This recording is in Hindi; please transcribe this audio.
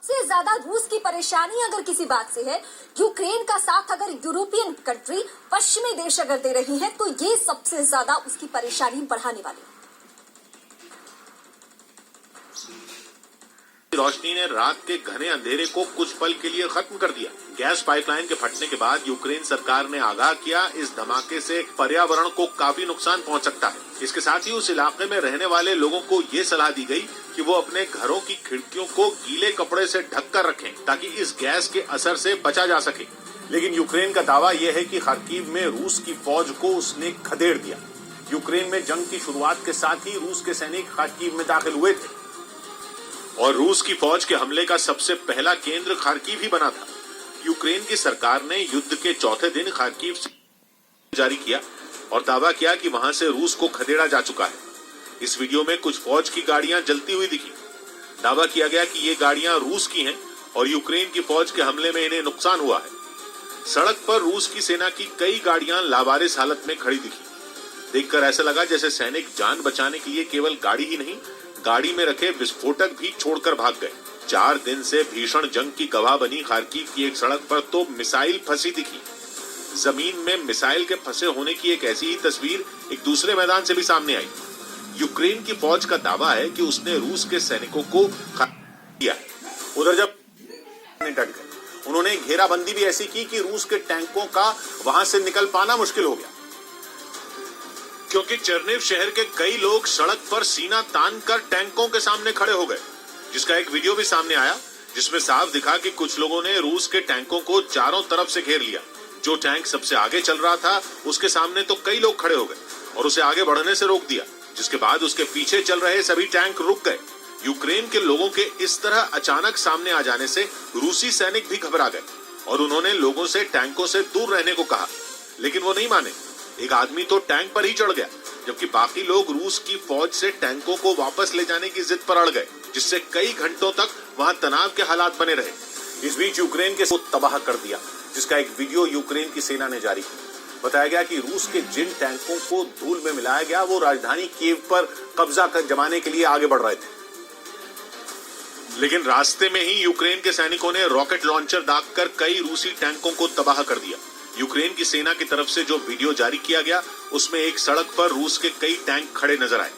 से ज्यादा रूस की परेशानी अगर किसी बात से है, यूक्रेन का साथ अगर यूरोपियन कंट्री, पश्चिमी देश अगर दे रही हैं, तो ये सबसे ज्यादा उसकी परेशानी बढ़ाने वाली है। रोशनी ने रात के घने अंधेरे को कुछ पल के लिए खत्म कर दिया। गैस पाइपलाइन के फटने के बाद यूक्रेन सरकार ने आगाह किया, इस धमाके से पर्यावरण को काफी नुकसान पहुंच सकता है। इसके साथ ही उस इलाके में रहने वाले लोगों को ये सलाह दी गई कि वो अपने घरों की खिड़कियों को गीले कपड़े से ढककर रखें, ताकि इस गैस के असर से बचा जा सके। लेकिन यूक्रेन का दावा यह है कि खार्किव में रूस की फौज को उसने खदेड़ दिया। यूक्रेन में जंग की शुरुआत के साथ ही रूस के सैनिक खार्किव में दाखिल हुए थे और रूस की फौज के हमले का सबसे पहला केंद्र खार्किव ही बना था। यूक्रेन की सरकार ने युद्ध के चौथे दिन खार्किव जारी किया और दावा किया कि वहां से रूस को खदेड़ा जा चुका है। इस वीडियो में कुछ फौज की गाड़ियां जलती हुई दिखी। दावा किया गया कि ये गाड़ियां रूस की हैं और यूक्रेन की फौज के हमले में इन्हें नुकसान हुआ है। सड़क पर रूस की सेना की कई गाड़ियां लावारिस हालत में खड़ी दिखी। देखकर ऐसा लगा जैसे सैनिक जान बचाने के लिए केवल गाड़ी ही नहीं, गाड़ी में रखे विस्फोटक भी छोड़कर भाग गए। 4 दिन से भीषण जंग की गवाह बनी खार्किव की एक सड़क पर तो मिसाइल फंसी दिखी। जमीन में मिसाइल के फंसे होने की एक ऐसी ही तस्वीर एक दूसरे मैदान से भी सामने आई। यूक्रेन की फौज का दावा है कि उसने रूस के सैनिकों को किया। उधर जब डट गए, उन्होंने घेराबंदी भी ऐसी की कि रूस के टैंकों का वहां से निकल पाना मुश्किल हो गया, क्योंकि चेरनिव शहर के कई लोग सड़क पर सीना तान कर टैंकों के सामने खड़े हो गए, जिसका एक वीडियो भी सामने आया, जिसमें साफ दिखा कि कुछ लोगों ने रूस के टैंकों को चारों तरफ से घेर लिया। जो टैंक सबसे आगे चल रहा था, उसके सामने तो कई लोग खड़े हो गए और उसे आगे बढ़ने से रोक दिया, जिसके बाद उसके पीछे चल रहे सभी टैंक रुक गए। यूक्रेन के लोगों के इस तरह अचानक सामने आ जाने से रूसी सैनिक भी घबरा गए और उन्होंने लोगों से टैंकों से दूर रहने को कहा, लेकिन वो नहीं माने। एक आदमी तो टैंक पर ही चढ़ गया, जबकि बाकी लोग रूस की फौज से टैंकों को वापस ले जाने की जिद पर अड़ गए, जिससे कई घंटों तक वहां तनाव के हालात बने रहे। इस बीच यूक्रेन के तबाह कर दिया, जिसका एक वीडियो यूक्रेन की सेना ने जारी किया। बताया गया कि रूस के जिन टैंकों को धूल में मिलाया गया, वो राजधानी कीव पर कब्जा जमाने के लिए आगे बढ़ रहे थे। लेकिन रास्ते में ही यूक्रेन के सैनिकों ने रॉकेट लॉन्चर दागकर कई रूसी टैंकों को तबाह कर दिया। यूक्रेन की सेना की तरफ से जो वीडियो जारी किया गया, उसमें एक सड़क पर रूस के कई टैंक खड़े नजर आए।